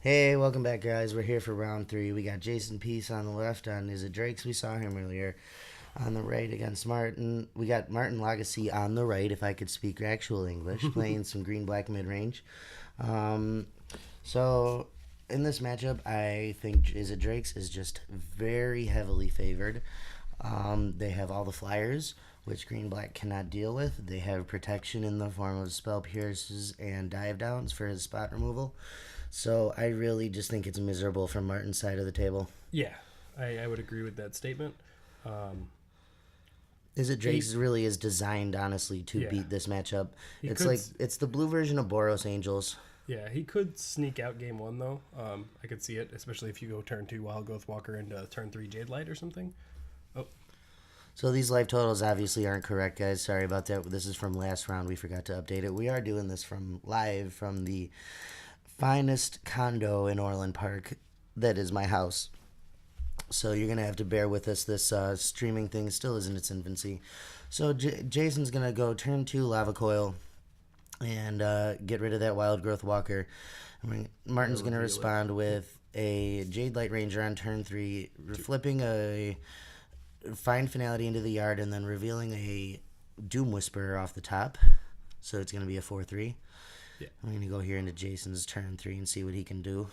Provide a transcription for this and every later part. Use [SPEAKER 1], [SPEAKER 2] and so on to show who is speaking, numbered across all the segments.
[SPEAKER 1] Hey, welcome back, guys. We're here for round three. We got Jason Pease on the left on Izzet Drakes. We saw him earlier on the right against Martin. We got Martin Lagasse on the right, if I could speak actual English, playing some green-black mid-range. So, in this matchup, I think Izzet Drakes is just very heavily favored. They have all the flyers, which green-black cannot deal with. They have protection in the form of spell pierces and dive downs for his spot removal. So I really just think it's miserable from Martin's side of the table.
[SPEAKER 2] Yeah, I would agree with that statement.
[SPEAKER 1] Izzet Drakes really is designed, honestly, to beat this matchup. It's the blue version of Boros Angels.
[SPEAKER 2] Yeah, he could sneak out game one, though. I could see it, especially if you go turn 2 Wild Growth Walker into turn 3 Jade Light or something. Oh.
[SPEAKER 1] So these life totals obviously aren't correct, guys. Sorry about that. This is from last round. We forgot to update it. We are doing this live from the finest condo in Orland Park that is my house. So you're going to have to bear with us. This streaming thing still is in its infancy. So Jason's going to go turn 2 Lava Coil and get rid of that Wild Growth Walker. Martin's going to respond with a Jade Light Ranger on turn 3, flipping a Find Finality into the yard and then revealing a Doom Whisperer off the top. So it's going to be a 4-3.
[SPEAKER 2] Yeah.
[SPEAKER 1] I'm going to go here into Jason's turn 3 and see what he can do.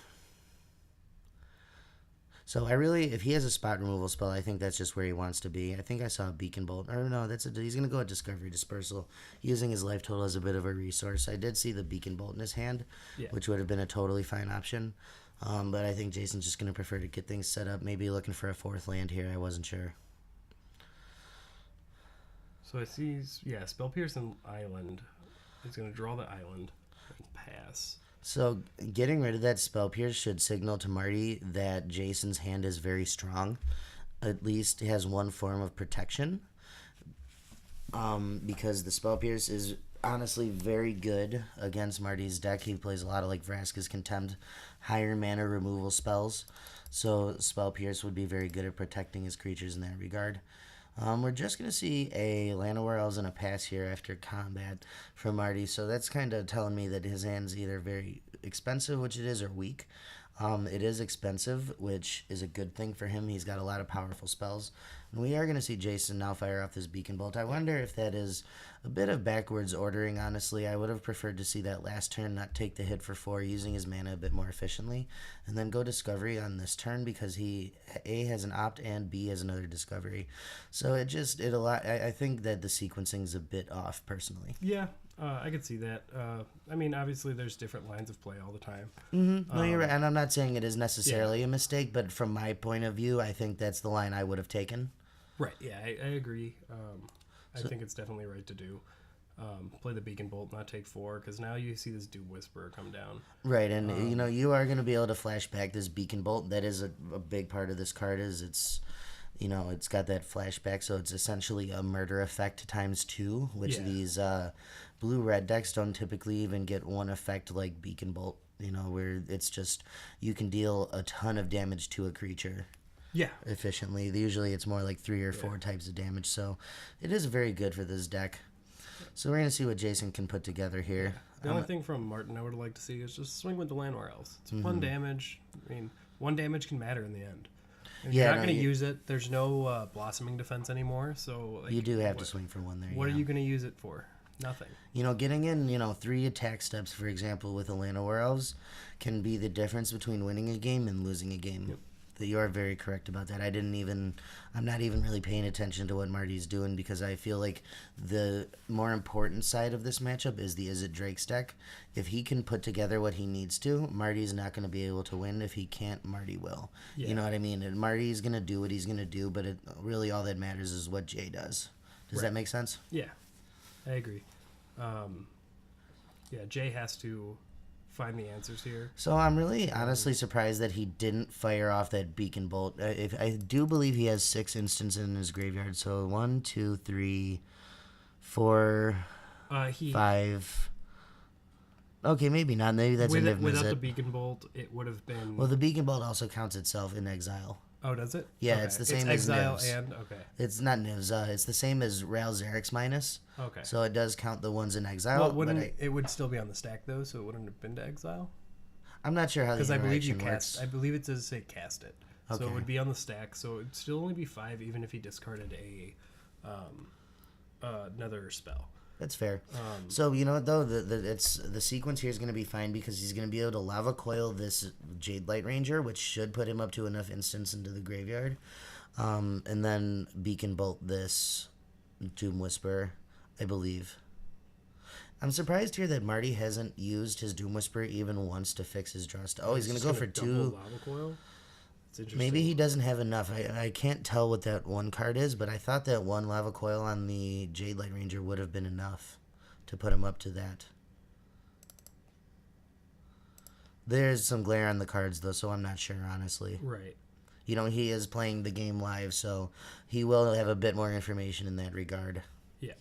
[SPEAKER 1] So if he has a spot removal spell, I think that's just where he wants to be. I think I saw a Beacon Bolt. Or no, he's going to go at Discovery Dispersal, using his life total as a bit of a resource. I did see the Beacon Bolt in his hand, which would have been a totally fine option. But I think Jason's just going to prefer to get things set up, maybe looking for a 4th land here. I wasn't sure.
[SPEAKER 2] So I see, Spell Pierce and Island. He's going to draw the Island. Pass.
[SPEAKER 1] So getting rid of that Spell Pierce should signal to Marty that Jason's hand is very strong. At least it has one form of protection. Because the Spell Pierce is honestly very good against Marty's deck. He plays a lot of Vraska's Contempt, higher mana removal spells. So Spell Pierce would be very good at protecting his creatures in that regard. We're just going to see a Llanowar Elves and a pass here after combat from Marty. So that's kind of telling me that his hand's either very expensive, which it is, or weak. It is expensive, which is a good thing for him. He's got a lot of powerful spells. And we are going to see Jason now fire off this Beacon Bolt. I wonder if that is a bit of backwards ordering, honestly. I would have preferred to see that last turn not take the hit for 4, using his mana a bit more efficiently, and then go Discovery on this turn because he, A, has an Opt, and B, has another Discovery. So I think that the sequencing is a bit off, personally.
[SPEAKER 2] Yeah. I could see that. Obviously, there's different lines of play all the time.
[SPEAKER 1] Mm-hmm. No, you're right. And I'm not saying it is necessarily a mistake, but from my point of view, I think that's the line I would have taken.
[SPEAKER 2] Right. Yeah, I agree. I think it's definitely right to do. Play the Beacon Bolt, not take 4, because now you see this Doom Whisperer come down.
[SPEAKER 1] Right, and you are going to be able to flash back this Beacon Bolt. That is a big part of this card. It's got that flashback, so it's essentially a murder effect times 2, which these blue-red decks don't typically even get one effect like Beacon Bolt, where it's just you can deal a ton of damage to a creature efficiently. Usually it's more like 3 or 4 types of damage, so it is very good for this deck. So we're going to see what Jason can put together here.
[SPEAKER 2] The only thing from Martin I would like to see is just swing with the Llanowar Elves. It's 1 damage. 1 damage can matter in the end. If you're not going to use it, there's no Blossoming Defense anymore, so...
[SPEAKER 1] you do have to swing for 1 there.
[SPEAKER 2] What are you going to use it for? Nothing.
[SPEAKER 1] Getting in, 3 attack steps, for example, with the Llanowar Elves can be the difference between winning a game and losing a game. Yep. You are very correct about that. I'm not even really paying attention to what Marty's doing because I feel like the more important side of this matchup is the Izzet Drakes deck. If he can put together what he needs to, Marty's not going to be able to win. If he can't, Marty will. Yeah. You know what I mean? And Marty's going to do what he's going to do, but really all that matters is what Jay does. Does that make sense?
[SPEAKER 2] Yeah, I agree. Jay has to find the answers here.
[SPEAKER 1] So I'm really honestly surprised that he didn't fire off that Beacon Bolt. I do believe he has 6 instances in his graveyard. So 1, 2, 3, 4, 5. Okay, maybe not. Maybe that's
[SPEAKER 2] without the Beacon Bolt, it would have been...
[SPEAKER 1] Well, the Beacon Bolt also counts itself in exile.
[SPEAKER 2] Oh, does it?
[SPEAKER 1] Yeah, okay. It's the same as
[SPEAKER 2] exile
[SPEAKER 1] Nivs.
[SPEAKER 2] And okay.
[SPEAKER 1] It's not Nivs. It's the same as Ral Zarek's minus.
[SPEAKER 2] Okay.
[SPEAKER 1] So it does count the ones in exile.
[SPEAKER 2] Well, it would still be on the stack though, so it wouldn't have been to exile.
[SPEAKER 1] I'm not sure how the
[SPEAKER 2] because I believe you
[SPEAKER 1] interaction
[SPEAKER 2] cast.
[SPEAKER 1] works.
[SPEAKER 2] I believe it does say cast it, so
[SPEAKER 1] Okay.
[SPEAKER 2] it would be on the stack. So it'd still only be 5, even if he discarded another spell.
[SPEAKER 1] That's fair. So you know what though, the sequence here is going to be fine because he's going to be able to lava coil this Jade Light Ranger, which should put him up to enough instants into the graveyard, and then Beacon Bolt this Doom Whisper, I believe. I'm surprised here that Marty hasn't used his Doom Whisper even once to fix his draw. Oh, he's going to go for 2.
[SPEAKER 2] Lava coil. It's interesting.
[SPEAKER 1] Maybe he doesn't have enough. I can't tell what that one card is, but I thought that 1 Lava Coil on the Jade Light Ranger would have been enough to put him up to that. There's some glare on the cards, though, so I'm not sure, honestly.
[SPEAKER 2] Right.
[SPEAKER 1] You know, he is playing the game live, so he will have a bit more information in that regard.
[SPEAKER 2] Yeah.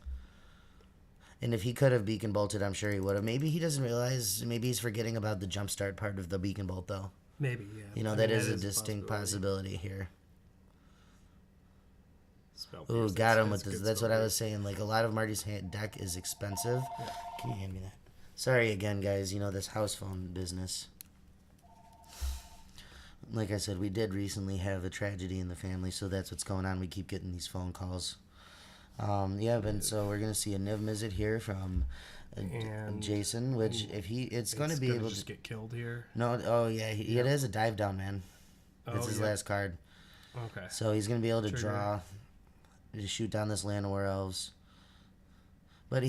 [SPEAKER 1] And if he could have Beacon Bolted, I'm sure he would have. Maybe he doesn't realize, maybe he's forgetting about the Jumpstart part of the Beacon Bolt, though.
[SPEAKER 2] Maybe, yeah.
[SPEAKER 1] You know, that is a distinct possibility here. Ooh, got him with this. That's what I was saying. Like, a lot of Marty's deck is expensive. Yeah. Can you hand me that? Sorry again, guys. You know, this house phone business. Like I said, we did recently have a tragedy in the family, so that's what's going on. We keep getting these phone calls. Yeah, but so we're going to see a Niv Mizzet here from Jason, which if it's going to be able to
[SPEAKER 2] just get killed here.
[SPEAKER 1] No, oh yeah, it has a dive down, man. That's his last card.
[SPEAKER 2] Okay.
[SPEAKER 1] So he's going to be able to draw, to shoot down this Llanowar Elves. But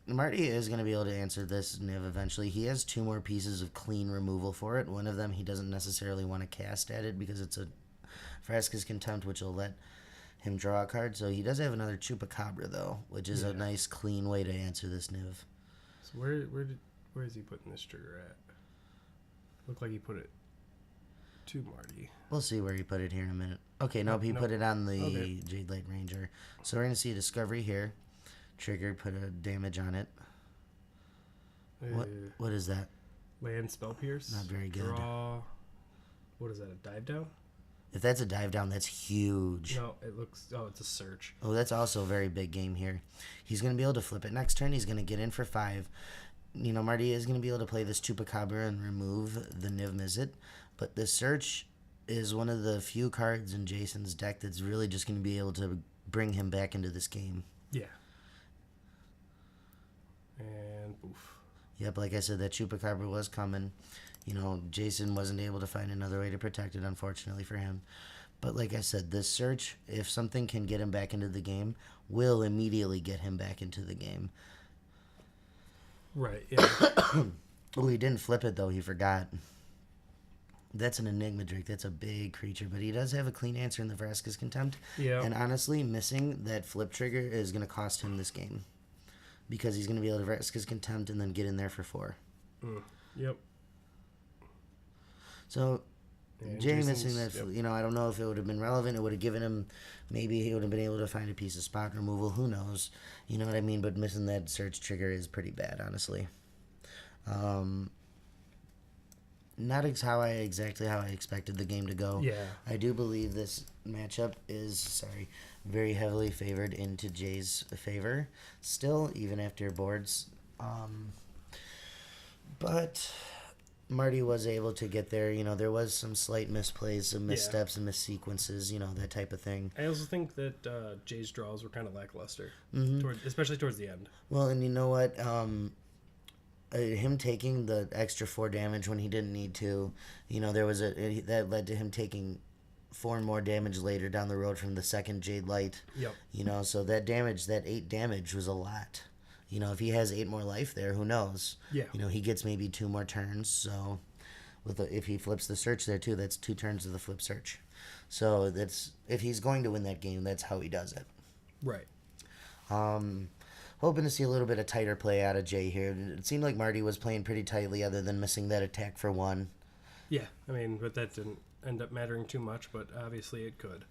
[SPEAKER 1] Marty is going to be able to answer this Niv eventually. He has 2 more pieces of clean removal for it. One of them he doesn't necessarily want to cast at it because it's a Vraska's Contempt, which will let him draw a card. So he does have another Chupacabra, though, which is a nice, clean way to answer this Niv.
[SPEAKER 2] So where is he putting this trigger at? Looked like he put it to Marty.
[SPEAKER 1] We'll see where he put it here in a minute. Okay, nope, he put it on the Jade Light Ranger. So we're going to see a Discovery here. Trigger, put a damage on it. What is that?
[SPEAKER 2] Land Spell Pierce.
[SPEAKER 1] Not very good.
[SPEAKER 2] Draw. What is that, a dive down?
[SPEAKER 1] If that's a dive down, that's huge.
[SPEAKER 2] No, it looks... Oh, it's a search.
[SPEAKER 1] Oh, that's also a very big game here. He's going to be able to flip it next turn. He's going to get in for 5. You know, Marty is going to be able to play this Chupacabra and remove the Niv Mizzet. But this search is one of the few cards in Jason's deck that's really just going to be able to bring him back into this game.
[SPEAKER 2] Yeah. And oof.
[SPEAKER 1] Yep, like I said, that Chupacabra was coming. You know, Jason wasn't able to find another way to protect it, unfortunately for him. But like I said, this search, if something can get him back into the game, will immediately get him back into the game.
[SPEAKER 2] Right, yeah.
[SPEAKER 1] Oh, he didn't flip it, though. He forgot. That's an Enigma Drake. That's a big creature. But he does have a clean answer in the Vraska's Contempt.
[SPEAKER 2] Yeah.
[SPEAKER 1] And honestly, missing that flip trigger is going to cost him this game. Because he's going to be able to Vraska's Contempt and then get in there for 4.
[SPEAKER 2] Yep.
[SPEAKER 1] So, Jay missing that, you know, I don't know if it would have been relevant. It would have given him, maybe he would have been able to find a piece of spot removal. Who knows? You know what I mean? But missing that search trigger is pretty bad, honestly. Not exactly how I expected the game to go.
[SPEAKER 2] Yeah.
[SPEAKER 1] I do believe this matchup is, very heavily favored into Jay's favor. Still, even after boards. But Marty was able to get there. You know, there was some slight misplays, some missteps and missequences, you know, that type of thing.
[SPEAKER 2] I also think that Jay's draws were kind of lackluster,
[SPEAKER 1] Mm-hmm.
[SPEAKER 2] especially towards the end.
[SPEAKER 1] Well, and you know what? Him taking the extra 4 damage when he didn't need to, you know, that led to him taking 4 more damage later down the road from the second Jade Light.
[SPEAKER 2] Yep.
[SPEAKER 1] You know, so that 8 damage was a lot. You know, if he has 8 more life there, who knows?
[SPEAKER 2] Yeah.
[SPEAKER 1] You know, he gets maybe 2 more turns. So, if he flips the search there too, that's 2 turns of the flip search. So if he's going to win that game, that's how he does it.
[SPEAKER 2] Right.
[SPEAKER 1] Hoping to see a little bit of tighter play out of Jay here. It seemed like Marty was playing pretty tightly, other than missing that attack for 1.
[SPEAKER 2] Yeah, I mean, but that didn't end up mattering too much. But obviously, it could.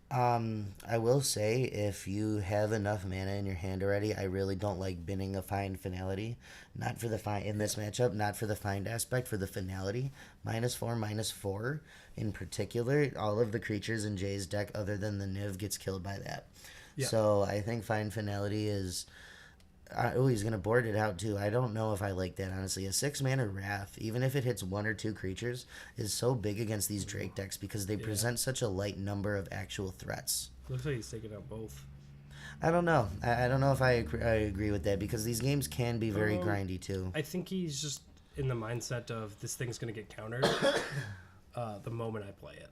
[SPEAKER 1] I will say, if you have enough mana in your hand already, I really don't like binning a Find Finality. Not for the in this matchup, not for the Find aspect, for the Finality. -4/-4 in particular. All of the creatures in Jay's deck, other than the Niv, gets killed by that. Yeah. So I think Find Finality is he's going to board it out too. I don't know if I like that, honestly. A 6-mana Wrath, even if it hits 1 or 2 creatures, is so big against these Drake decks because they present such a light number of actual threats.
[SPEAKER 2] Looks like he's taking out both.
[SPEAKER 1] I don't know. I don't know if I agree with that because these games can be very grindy too.
[SPEAKER 2] I think he's just in the mindset of this thing's going to get countered the moment I play it.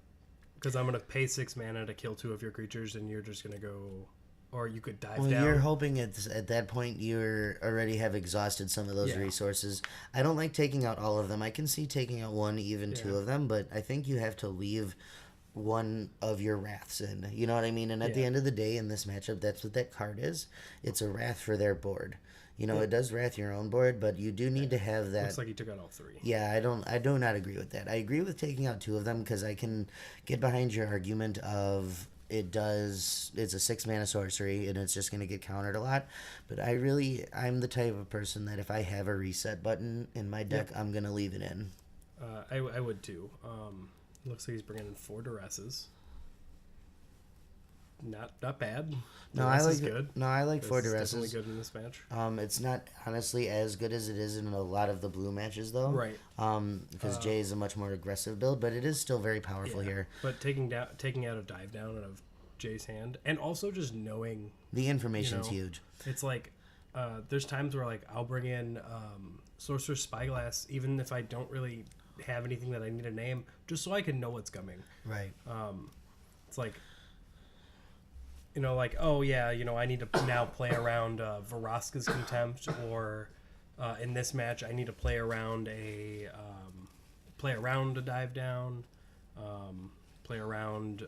[SPEAKER 2] Because I'm going to pay 6 mana to kill 2 of your creatures, and you're just going to go... Or you could dive down.
[SPEAKER 1] You're hoping at that point you already have exhausted some of those resources. I don't like taking out all of them. I can see taking out 1, even 2 of them, but I think you have to leave one of your Wraths in. You know what I mean? And at the end of the day, in this matchup, that's what that card is. It's a Wrath for their board. You know, it does Wrath your own board, but you do need to have that.
[SPEAKER 2] Looks like he took out all 3.
[SPEAKER 1] Yeah, I do not agree with that. I agree with taking out 2 of them because I can get behind your argument of it's a 6-mana sorcery and it's just going to get countered a lot. But I'm the type of person that if I have a reset button in my deck, I'm going to leave it in.
[SPEAKER 2] I would too. Looks like he's bringing in 4 Duresses. Not bad.
[SPEAKER 1] No, I like good. No, I like 4 Duresses.
[SPEAKER 2] Definitely good in this match.
[SPEAKER 1] It's not honestly as good as it is in a lot of the blue matches, though.
[SPEAKER 2] Right.
[SPEAKER 1] Because Jay is a much more aggressive build, but it is still very powerful here.
[SPEAKER 2] But taking out a dive down out of Jay's hand, and also just knowing
[SPEAKER 1] the information's huge.
[SPEAKER 2] It's like there's times where like I'll bring in Sorcerer's Spyglass, even if I don't really have anything that I need to name, just so I can know what's coming.
[SPEAKER 1] Right.
[SPEAKER 2] It's like. Like, oh, yeah, I need to now play around Vraska's Contempt, or in this match, I need to play around a dive down, play around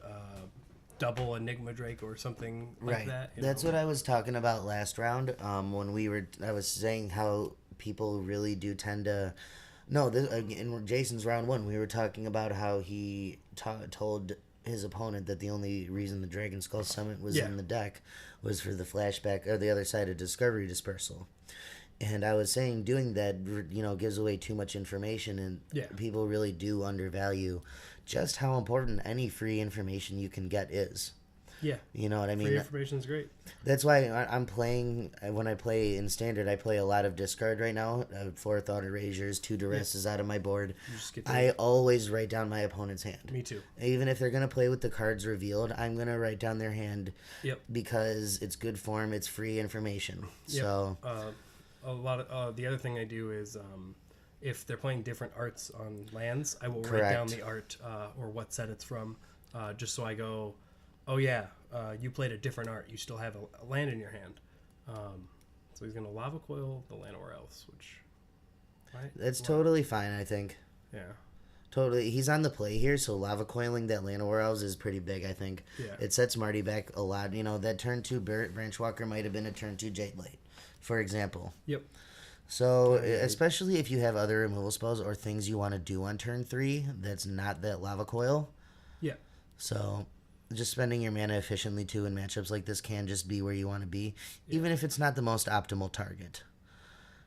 [SPEAKER 2] double Enigma Drake or something like that.
[SPEAKER 1] That's what I was talking about last round when I was saying how people really do tend to... No, in Jason's round 1, we were talking about how he told... his opponent that the only reason the Dragon Skull Summit was in the deck was for the flashback or the other side of Discovery Dispersal. And I was saying doing that, gives away too much information, and people really do undervalue just how important any free information you can get is.
[SPEAKER 2] Yeah.
[SPEAKER 1] You know what I mean?
[SPEAKER 2] Free information is great.
[SPEAKER 1] That's why I'm playing, when I play in Standard, I play a lot of discard right now. 4 Thought Erasures, 2 Duresses out of my board. I always write down my opponent's hand.
[SPEAKER 2] Me too.
[SPEAKER 1] Even if they're going to play with the cards revealed, I'm going to write down their hand because it's good form, it's free information. Yep. So
[SPEAKER 2] a lot of the other thing I do is if they're playing different arts on lands, I will write down the art or what set it's from, just so I go... Oh, yeah, you played a different art. You still have a land in your hand. So he's going to Lava Coil the Llanowar Elves, which... Right?
[SPEAKER 1] That's totally fine, I think.
[SPEAKER 2] Yeah.
[SPEAKER 1] Totally. He's on the play here, so Lava Coiling that Llanowar Elves is pretty big, I think.
[SPEAKER 2] Yeah.
[SPEAKER 1] It sets Marty back a lot. That turn 2 Branch Walker might have been a turn 2 Jade Light, for example.
[SPEAKER 2] Yep.
[SPEAKER 1] So, especially if you have other removal spells or things you want to do on turn 3 that's not that Lava Coil.
[SPEAKER 2] Yeah.
[SPEAKER 1] So... just spending your mana efficiently too in matchups like this can just be where you want to be, even if it's not the most optimal target.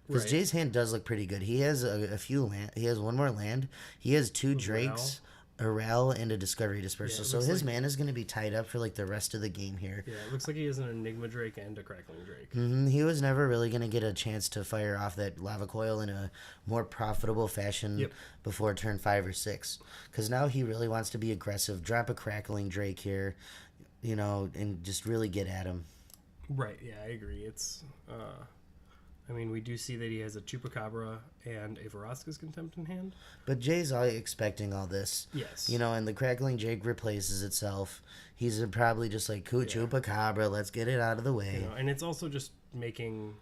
[SPEAKER 1] Because Jay's hand does look pretty good. He has a few land. He has 1 more land. He has 2 Drakes, a Rel, and a Discovery Dispersal. So his mana is going to be tied up for like the rest of the game here.
[SPEAKER 2] Yeah, it looks like he has an Enigma Drake and a Crackling Drake.
[SPEAKER 1] He was never really going to get a chance to fire off that Lava Coil in a more profitable fashion before turn 5 or 6. Because now he really wants to be aggressive, drop a Crackling Drake here, and just really get at him.
[SPEAKER 2] Right, yeah, I agree. It's... we do see that he has a Chupacabra and a Vraska's Contempt in hand. But
[SPEAKER 1] Jay's expecting all this.
[SPEAKER 2] Yes.
[SPEAKER 1] And the Crackling Drake replaces itself. He's probably just like, Chupacabra, let's get it out of the way.
[SPEAKER 2] And it's also just making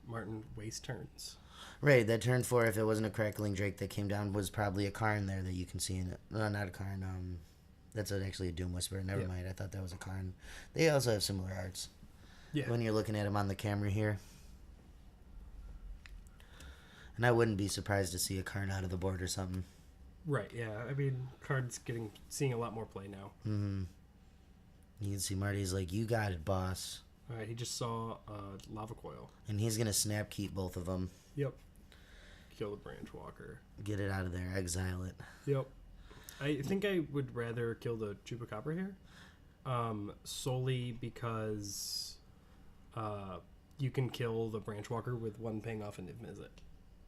[SPEAKER 2] Martin waste turns.
[SPEAKER 1] Right, that turn 4, if it wasn't a Crackling Drake that came down, was probably a Karn there that you can see in it. No, not a Karn. That's actually a Doom Whisperer. Never mind, I thought that was a Karn. They also have similar arts. Yeah. When you're looking at him on the camera here. And I wouldn't be surprised to see a Karn out of the board or something.
[SPEAKER 2] Right, yeah. Card's seeing a lot more play now.
[SPEAKER 1] Mm-hmm. You can see Marty's like, you got it, boss.
[SPEAKER 2] All right, he just saw Lava Coil.
[SPEAKER 1] And he's going to snap keep both of them.
[SPEAKER 2] Yep. Kill the Branch Walker.
[SPEAKER 1] Get it out of there. Exile it.
[SPEAKER 2] Yep. I think I would rather kill the Chupacabra here. Solely because you can kill the Branch Walker with one ping off an Izzet.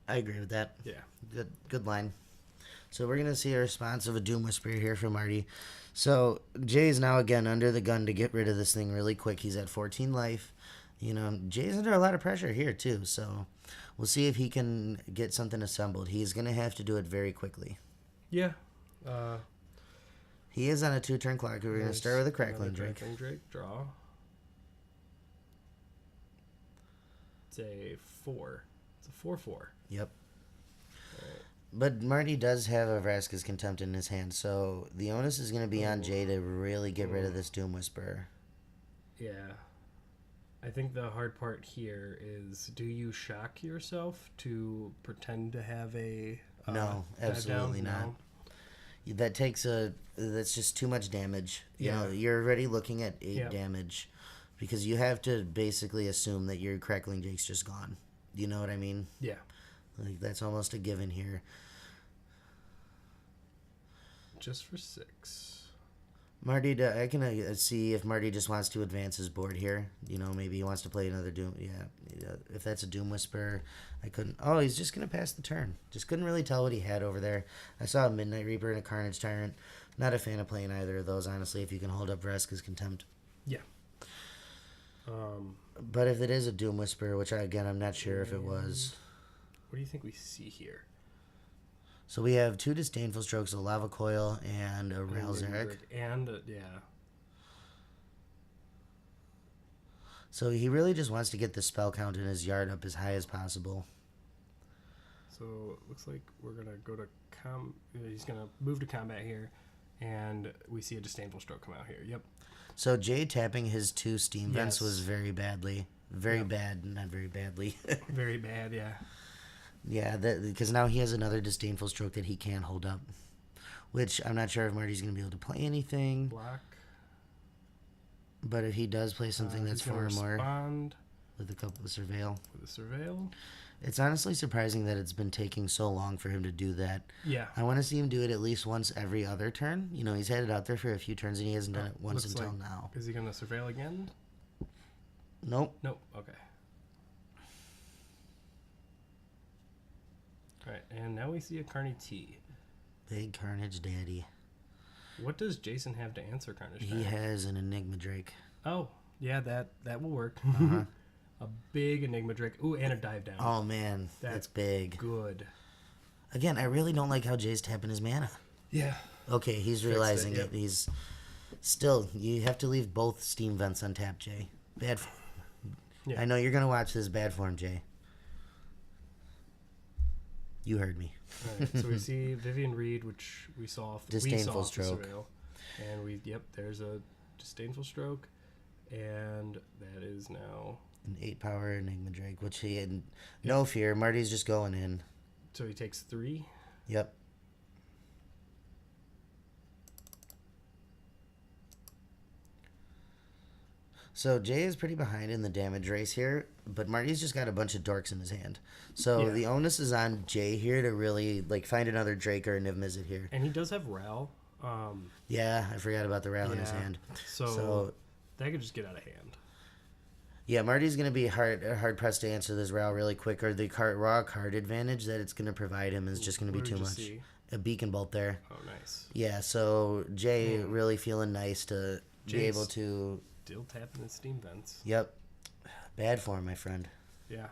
[SPEAKER 1] I agree with that.
[SPEAKER 2] Yeah.
[SPEAKER 1] Good line. So we're going to see a response of a Doom Whisperer here from Marty. So Jay's now again under the gun to get rid of this thing really quick. He's at 14 life. You know, Jay's under a lot of pressure here too. So we'll see if he can get something assembled. He's going to have to do it very quickly.
[SPEAKER 2] Yeah.
[SPEAKER 1] He is on a 2-turn clock. We're going to start with a Crackling Drake.
[SPEAKER 2] Crackling Drake, draw. It's a 4. It's a 4/4.
[SPEAKER 1] Yep. But Marty does have a Vraska's Contempt in his hand, so the onus is going to be on Jay to really get rid of this Doom Whisperer.
[SPEAKER 2] Yeah. I think the hard part here is, do you shock yourself to pretend to have a
[SPEAKER 1] no, absolutely not. No. That's just too much damage. You know, you're already looking at 8 damage because you have to basically assume that your Crackling Drake's just gone. You know what I mean?
[SPEAKER 2] Yeah.
[SPEAKER 1] Like, that's almost a given here.
[SPEAKER 2] Just for 6.
[SPEAKER 1] Marty, I can see if Marty just wants to advance his board here. You know, maybe he wants to play another Doom. Yeah, if that's a Doom Whisperer, I couldn't. Oh, he's just going to pass the turn. Just couldn't really tell what he had over there. I saw a Midnight Reaper and a Carnage Tyrant. Not a fan of playing either of those, honestly, if you can hold up Vraska's Contempt.
[SPEAKER 2] Yeah.
[SPEAKER 1] But if it is a Doom Whisperer, which, I'm not sure if it was.
[SPEAKER 2] What do you think we see here?
[SPEAKER 1] So we have 2 Disdainful Strokes, a Lava Coil, and a Railzeric.
[SPEAKER 2] And, yeah.
[SPEAKER 1] So he really just wants to get the spell count in his yard up as high as possible.
[SPEAKER 2] So it looks like we're going to go to he's going to move to combat here, and we see a Disdainful Stroke come out here. Yep.
[SPEAKER 1] So Jay tapping his 2 Steam Vents was very badly. Very bad, not very badly.
[SPEAKER 2] Very bad, yeah.
[SPEAKER 1] Yeah, because now he has another Disdainful Stroke that he can't hold up. Which I'm not sure if Marty's going to be able to play anything.
[SPEAKER 2] Block.
[SPEAKER 1] But if he does play something that's 4 or more.
[SPEAKER 2] Respond
[SPEAKER 1] with a couple of Surveil.
[SPEAKER 2] With a Surveil.
[SPEAKER 1] It's honestly surprising that it's been taking so long for him to do that.
[SPEAKER 2] Yeah.
[SPEAKER 1] I want to see him do it at least once every other turn. You know, he's had it out there for a few turns and he hasn't done it once until now.
[SPEAKER 2] Is he going to Surveil again?
[SPEAKER 1] Nope.
[SPEAKER 2] Nope. Okay. All right, and now we see a Carney T.
[SPEAKER 1] Big Carnage Daddy.
[SPEAKER 2] What does Jason have to answer Carnage?
[SPEAKER 1] He has an Enigma Drake.
[SPEAKER 2] Oh, yeah, that will work.
[SPEAKER 1] Uh-huh.
[SPEAKER 2] A big Enigma Drake. Ooh, and a Dive Down.
[SPEAKER 1] Oh, man, that's big.
[SPEAKER 2] Good.
[SPEAKER 1] Again, I really don't like how Jay's tapping his mana.
[SPEAKER 2] Yeah.
[SPEAKER 1] Okay, he's realizing it. He's still, you have to leave both Steam Vents untapped, Jay. Bad form. Yeah. I know you're going to watch this. Bad form, Jay. You heard me.
[SPEAKER 2] All right, so we see Vivian Reed, which we saw.
[SPEAKER 1] Disdainful Stroke.
[SPEAKER 2] And there's a Disdainful Stroke. And that is now
[SPEAKER 1] an 8-power Enigma Drake, which he had no fear. Marty's just going in.
[SPEAKER 2] So he takes 3?
[SPEAKER 1] Yep. So Jay is pretty behind in the damage race here, but Marty's just got a bunch of dorks in his hand. So the onus is on Jay here to really find another Drake or Niv Mizzet here.
[SPEAKER 2] And he does have Ral.
[SPEAKER 1] Yeah, I forgot about the Ral in his hand.
[SPEAKER 2] So that could just get out of hand.
[SPEAKER 1] Yeah, Marty's going to be hard pressed to answer this Ral really quick, or the raw card advantage that it's going to provide him is just going to be too much.
[SPEAKER 2] See?
[SPEAKER 1] A Beacon Bolt there.
[SPEAKER 2] Oh, nice.
[SPEAKER 1] Yeah, so Jay really feeling nice to be able to...
[SPEAKER 2] Still tapping the Steam Vents.
[SPEAKER 1] Yep. Bad form, my friend.
[SPEAKER 2] Yeah.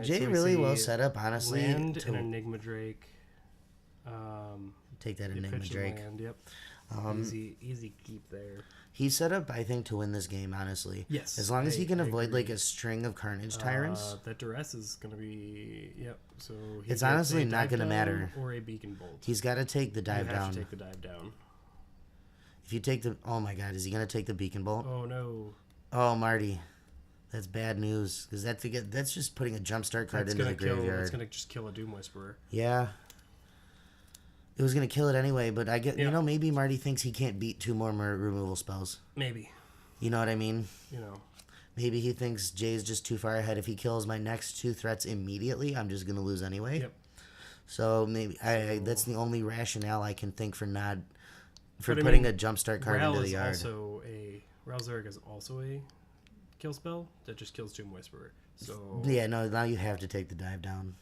[SPEAKER 1] Jay
[SPEAKER 2] so
[SPEAKER 1] really well set up, honestly.
[SPEAKER 2] Land an Enigma Drake.
[SPEAKER 1] Take that Enigma Drake.
[SPEAKER 2] Land, yep. Easy keep there.
[SPEAKER 1] He's set up, I think, to win this game, honestly.
[SPEAKER 2] Yes.
[SPEAKER 1] As long as he can avoid a string of Carnage Tyrants.
[SPEAKER 2] That Duress is going to be... Yep. So
[SPEAKER 1] it's honestly not going to matter.
[SPEAKER 2] Or a Beacon Bolt.
[SPEAKER 1] He's got to take the dive down.
[SPEAKER 2] You have to take the dive down.
[SPEAKER 1] If you take the... Oh, my God. Is he going to take the Beacon Bolt?
[SPEAKER 2] Oh, no.
[SPEAKER 1] Oh, Marty. That's bad news. Because that's just putting a jumpstart card into the graveyard.
[SPEAKER 2] It's going to just kill a Doom Whisperer.
[SPEAKER 1] Yeah. It was going to kill it anyway, but maybe Marty thinks he can't beat 2 more removal spells.
[SPEAKER 2] Maybe.
[SPEAKER 1] You know what I mean?
[SPEAKER 2] You
[SPEAKER 1] Maybe he thinks Jay's just too far ahead. If he kills my next 2 threats immediately, I'm just going to lose anyway.
[SPEAKER 2] Yep.
[SPEAKER 1] So maybe that's the only rationale I can think for putting a jumpstart card into the yard.
[SPEAKER 2] Railzeric is also a kill spell that just kills Tomb Whisperer. So
[SPEAKER 1] Yeah, no, now you have to take the dive down.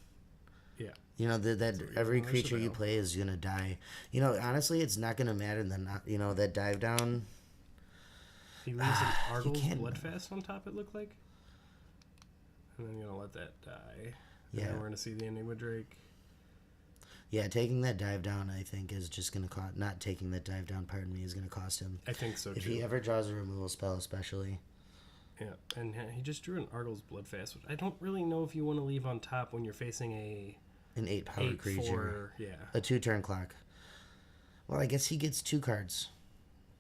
[SPEAKER 2] yeah.
[SPEAKER 1] You know, that
[SPEAKER 2] So
[SPEAKER 1] every
[SPEAKER 2] there's
[SPEAKER 1] creature you
[SPEAKER 2] Surveil.
[SPEAKER 1] play is going to die. You know, honestly, it's not going to matter. That dive down.
[SPEAKER 2] He leaves an Argle's
[SPEAKER 1] can't-
[SPEAKER 2] Bloodfast on top, it looked like. And then you're going to let that die. And
[SPEAKER 1] Yeah.
[SPEAKER 2] then we're going to see the Enigma Drake.
[SPEAKER 1] Yeah, taking that dive down, I think, is just going to cost. Not taking that dive down, pardon me, is going to cost him.
[SPEAKER 2] I think so,
[SPEAKER 1] If
[SPEAKER 2] too.
[SPEAKER 1] he ever draws a removal spell, especially.
[SPEAKER 2] Yeah, and he just drew an Argle's Bloodfast, which I don't really know if you want to leave on top when you're facing
[SPEAKER 1] An 8-power creature.
[SPEAKER 2] 8/4, yeah.
[SPEAKER 1] A 2-turn clock. Well, I guess he gets 2 cards.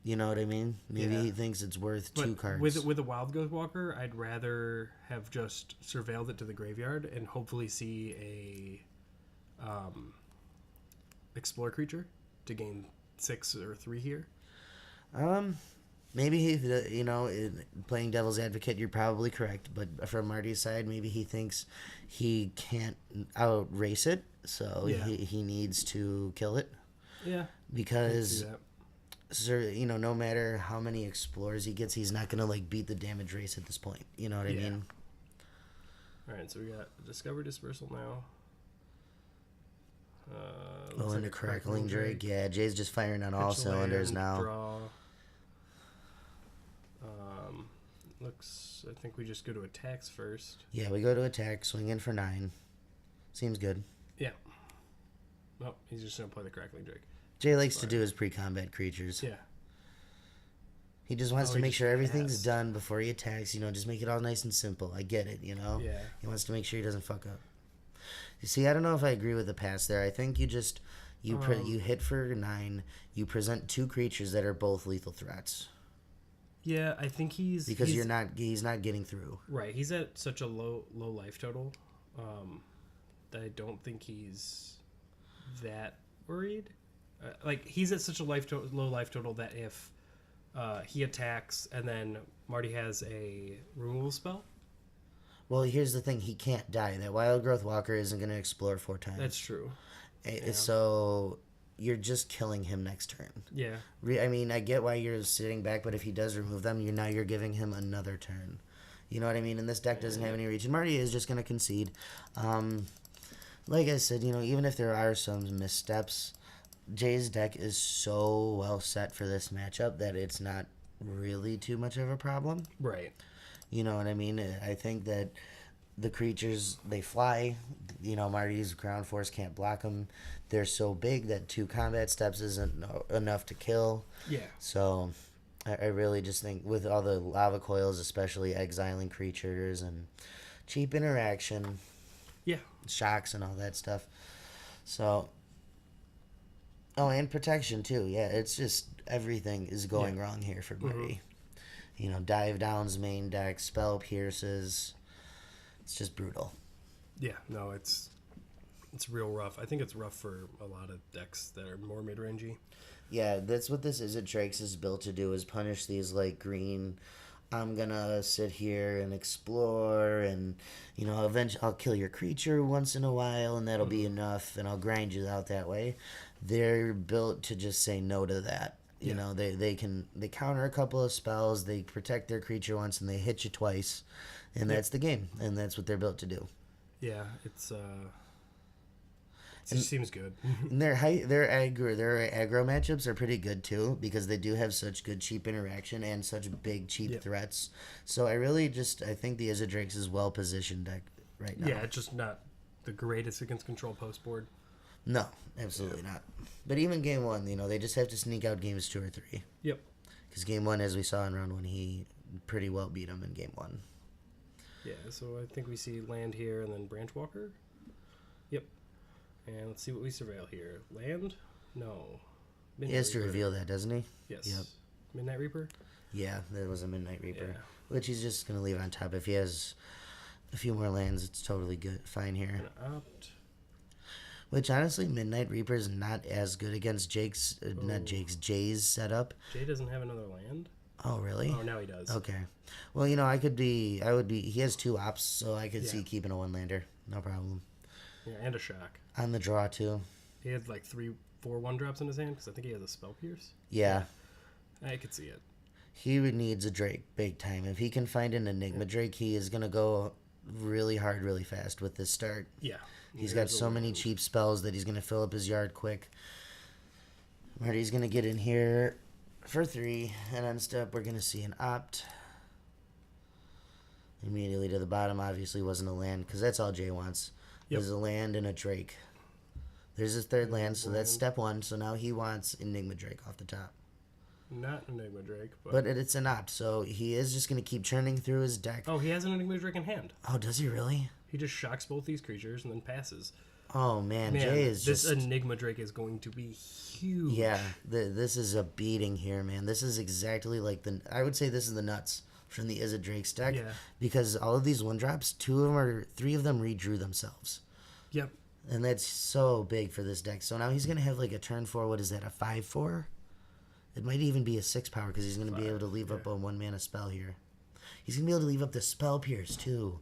[SPEAKER 1] You know what I mean? Maybe
[SPEAKER 2] Yeah.
[SPEAKER 1] he thinks it's worth
[SPEAKER 2] But
[SPEAKER 1] 2 cards.
[SPEAKER 2] with a Wild Ghost Walker, I'd rather have just surveilled it to the graveyard and hopefully see a explore creature to gain 6 or 3 here.
[SPEAKER 1] Maybe playing devil's advocate, you're probably correct. But from Marty's side, maybe he thinks he can't outrace it, so
[SPEAKER 2] Yeah.
[SPEAKER 1] he needs to kill it.
[SPEAKER 2] Yeah,
[SPEAKER 1] Because,
[SPEAKER 2] I can
[SPEAKER 1] no matter how many explorers he gets, he's not going to, beat the damage race at this point. You know what I
[SPEAKER 2] Yeah.
[SPEAKER 1] mean?
[SPEAKER 2] Alright, so we got Discover Dispersal now.
[SPEAKER 1] And
[SPEAKER 2] Looks like
[SPEAKER 1] the
[SPEAKER 2] a
[SPEAKER 1] Crackling Drake. Yeah, Jay's just firing on all
[SPEAKER 2] Pitch
[SPEAKER 1] cylinders
[SPEAKER 2] land,
[SPEAKER 1] now.
[SPEAKER 2] Draw. I think we just go to attacks first.
[SPEAKER 1] Yeah, we go to attack, swing in for 9. Seems good.
[SPEAKER 2] Yeah. Oh, he's just going to play the Crackling Drake.
[SPEAKER 1] Jay likes to do his pre-combat creatures.
[SPEAKER 2] Yeah.
[SPEAKER 1] He just wants to
[SPEAKER 2] he
[SPEAKER 1] make
[SPEAKER 2] just
[SPEAKER 1] sure everything's
[SPEAKER 2] passed.
[SPEAKER 1] done before he attacks. Just make it all nice and simple. I get it,
[SPEAKER 2] Yeah.
[SPEAKER 1] He wants to make sure he doesn't fuck up. You see, I don't know if I agree with the pass there. I think you hit for 9. You present 2 creatures that are both lethal threats
[SPEAKER 2] Yeah, I think he's
[SPEAKER 1] not getting through.
[SPEAKER 2] right. He's at such a low life total that I don't think he's that worried. He's at such a low life total that if he attacks and then Marty has a removal spell.
[SPEAKER 1] Well, here's the thing: he can't die. That Wild Growth Walker isn't going to explore 4 times.
[SPEAKER 2] That's true.
[SPEAKER 1] So you're just killing him next turn.
[SPEAKER 2] Yeah.
[SPEAKER 1] I mean, I get why you're sitting back, but if he does remove them, you're giving him another turn. You know what I mean? And this deck doesn't have any reach. And Marty is just going to concede. Like I said, even if there are some missteps, Jay's deck is so well set for this matchup that it's not really too much of a problem.
[SPEAKER 2] Right.
[SPEAKER 1] You know what I mean? I think that the creatures, they fly. Marty's ground force can't block them. They're so big that 2 combat steps isn't enough to kill.
[SPEAKER 2] Yeah.
[SPEAKER 1] So I really just think with all the lava coils, especially exiling creatures and cheap interaction,
[SPEAKER 2] Yeah.
[SPEAKER 1] shocks and all that stuff. So, and protection too. Yeah, it's just everything is going wrong here for Marty. Dive downs, main deck, spell pierces. It's just brutal.
[SPEAKER 2] Yeah. No, it's real rough. I think it's rough for a lot of decks that are more mid-rangey.
[SPEAKER 1] Yeah, that's what this Izzet Drakes is built to do, is punish these green. I'm gonna sit here and explore, and eventually I'll kill your creature once in a while, and that'll be enough, and I'll grind you out that way. They're built to just say no to that. They counter a couple of spells, they protect their creature once, and they hit you twice, and that's the game, and that's what they're built to do.
[SPEAKER 2] Yeah, it just seems good.
[SPEAKER 1] And their aggro matchups are pretty good too, because they do have such good cheap interaction and such big cheap threats. So I think the Izzet Drakes is well positioned deck right now.
[SPEAKER 2] Yeah, it's just not the greatest against control post board.
[SPEAKER 1] No, absolutely not. But even game 1, they just have to sneak out games 2 or 3.
[SPEAKER 2] Yep.
[SPEAKER 1] Because game 1, as we saw in round 1, he pretty well beat him in game 1.
[SPEAKER 2] Yeah, so I think we see land here and then Branch Walker. Yep. And let's see what we surveil here. Land? No.
[SPEAKER 1] He has to reveal that, doesn't he?
[SPEAKER 2] Yes.
[SPEAKER 1] Yep.
[SPEAKER 2] Midnight Reaper?
[SPEAKER 1] Yeah, there was a Midnight Reaper.
[SPEAKER 2] Yeah.
[SPEAKER 1] Which he's just going to leave on top. If he has a few more lands, it's totally good. Fine here.
[SPEAKER 2] And opt.
[SPEAKER 1] Which, honestly, Midnight Reaper is not as good against Jay's setup.
[SPEAKER 2] Jay doesn't have another land?
[SPEAKER 1] Oh, really?
[SPEAKER 2] Oh, now he does.
[SPEAKER 1] Okay. Well, he has 2 ops, so I could see keeping a 1-lander. No problem.
[SPEAKER 2] Yeah, and a shock.
[SPEAKER 1] On the draw, too.
[SPEAKER 2] He had 3-4 1-drops in his hand, because I think he has a Spell Pierce.
[SPEAKER 1] Yeah.
[SPEAKER 2] I could see it.
[SPEAKER 1] He needs a Drake big time. If he can find an Enigma Drake, he is going to go really hard, really fast with this start.
[SPEAKER 2] Yeah.
[SPEAKER 1] He's got so many cheap spells that he's going to fill up his yard quick. Marty's going to get in here for 3, and on step we're going to see an Opt. Immediately to the bottom obviously wasn't a land, because that's all Jay wants.
[SPEAKER 2] Yep.
[SPEAKER 1] Is a land and a Drake. There's his third land, so that's step 1. So now he wants Enigma Drake off the top.
[SPEAKER 2] Not Enigma Drake,
[SPEAKER 1] but it's an Opt, so he is just going to keep churning through his deck.
[SPEAKER 2] Oh, he has an Enigma Drake in hand.
[SPEAKER 1] Oh, does he really?
[SPEAKER 2] He just shocks both these creatures and then passes.
[SPEAKER 1] Oh, man Jay is
[SPEAKER 2] this
[SPEAKER 1] just...
[SPEAKER 2] Enigma Drake is going to be huge.
[SPEAKER 1] Yeah, this is a beating here, man. This is exactly like the... I would say this is the nuts from the Izzet Drake's deck.
[SPEAKER 2] Yeah.
[SPEAKER 1] Because all of these 1-drops, 3 of them redrew themselves.
[SPEAKER 2] Yep.
[SPEAKER 1] And that's so big for this deck. So now he's going to have like a turn 4, what is that, a 5/4? It might even be a 6 power, because he's going to be able to leave up a 1-mana spell here. He's going to be able to leave up the Spell Pierce, too.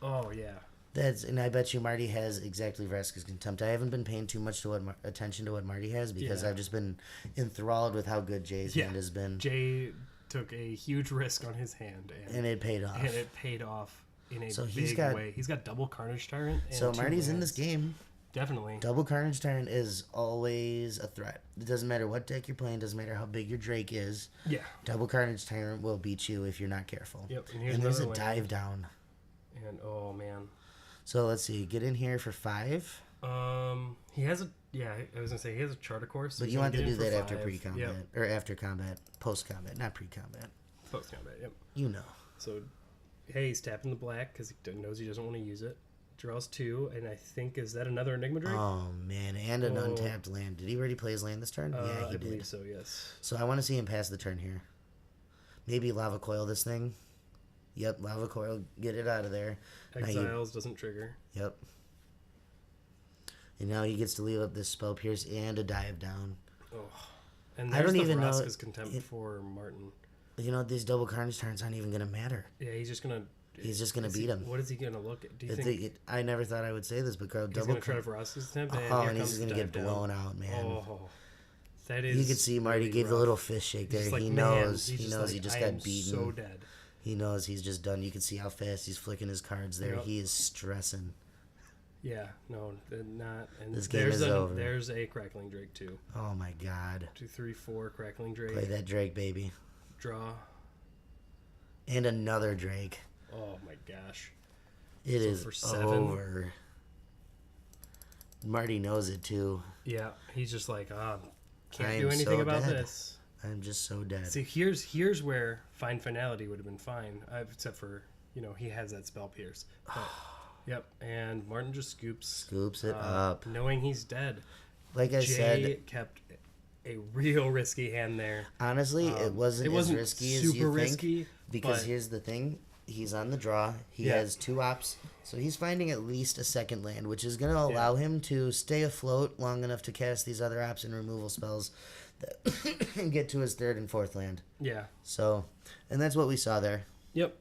[SPEAKER 2] Oh, yeah.
[SPEAKER 1] And I bet you Marty has exactly Vraska's Contempt. I haven't been paying too much attention to what Marty has, because I've just been enthralled with how good Jay's hand has been.
[SPEAKER 2] Jay took a huge risk on his hand.
[SPEAKER 1] And it paid off.
[SPEAKER 2] And it paid off in a big way. He's got double Carnage Tyrant. And
[SPEAKER 1] so Marty's in this game.
[SPEAKER 2] Definitely.
[SPEAKER 1] Double Carnage Tyrant is always a threat. It doesn't matter what deck you're playing. Doesn't matter how big your Drake is.
[SPEAKER 2] Yeah.
[SPEAKER 1] Double Carnage Tyrant will beat you if you're not careful.
[SPEAKER 2] Yep.
[SPEAKER 1] And there's a dive down.
[SPEAKER 2] And, oh, man.
[SPEAKER 1] So let's see. Get in here for 5.
[SPEAKER 2] He has a... Yeah, I was going to say, he has a Charter Course.
[SPEAKER 1] But you want to do that after pre-combat. Yep. Or after combat. Post-combat, not pre-combat.
[SPEAKER 2] Post-combat, yep.
[SPEAKER 1] You know.
[SPEAKER 2] So, hey, he's tapping the black because he knows he doesn't want to use it. Draws 2, and I think, is that another Enigma Drake?
[SPEAKER 1] Oh, man, and an untapped land. Did he already play his land this turn? Yeah, he did.
[SPEAKER 2] I believe so, yes.
[SPEAKER 1] So I want to see him pass the turn here. Maybe Lava Coil this thing. Yep, Lava Coil, get it out of there.
[SPEAKER 2] Exiles doesn't trigger.
[SPEAKER 1] Yep. And now he gets to leave up this Spell Pierce and a dive down.
[SPEAKER 2] Oh. And there's Vraska's Contempt for Martin.
[SPEAKER 1] You know, these double Carnage turns aren't even going to matter.
[SPEAKER 2] Yeah, he's just going to
[SPEAKER 1] beat him.
[SPEAKER 2] What is he going to look at? Do you think...
[SPEAKER 1] I never thought I would say this, but
[SPEAKER 2] he's going to try Vraska's Contempt,
[SPEAKER 1] and he's going to get blown out, man.
[SPEAKER 2] Oh, that is...
[SPEAKER 1] You can see Marty gave the little fist shake there.
[SPEAKER 2] Like,
[SPEAKER 1] he knows he just got beaten.
[SPEAKER 2] So dead.
[SPEAKER 1] He knows he's just done. You can see how fast he's flicking his cards there. Yep. He is stressing.
[SPEAKER 2] Yeah, no, not. And
[SPEAKER 1] this game is over.
[SPEAKER 2] There's a Crackling Drake, too.
[SPEAKER 1] Oh, my God.
[SPEAKER 2] 2, 3, 4, Crackling Drake.
[SPEAKER 1] Play that Drake, baby.
[SPEAKER 2] Draw.
[SPEAKER 1] And another Drake.
[SPEAKER 2] Oh, my gosh.
[SPEAKER 1] It is for 7. Over. Marty knows it, too.
[SPEAKER 2] Yeah, he's just like, can't do anything about this.
[SPEAKER 1] I'm just so dead.
[SPEAKER 2] See, here's where Fine Finality would have been fine, except for, he has that Spell Pierce. But, yep, and Martin just scoops
[SPEAKER 1] it up.
[SPEAKER 2] Knowing he's dead.
[SPEAKER 1] Like I said...
[SPEAKER 2] Jay kept a real risky hand there.
[SPEAKER 1] Honestly, it wasn't as risky as you think.
[SPEAKER 2] Super risky.
[SPEAKER 1] Because here's the thing. He's on the draw. He has 2 ops. So he's finding at least a second land, which is going to allow him to stay afloat long enough to cast these other ops and removal spells and get to his 3rd and 4th land.
[SPEAKER 2] Yeah.
[SPEAKER 1] So, and that's what we saw there.
[SPEAKER 2] Yep.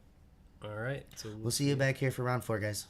[SPEAKER 2] All right. So
[SPEAKER 1] we'll see you back here for round 4, guys.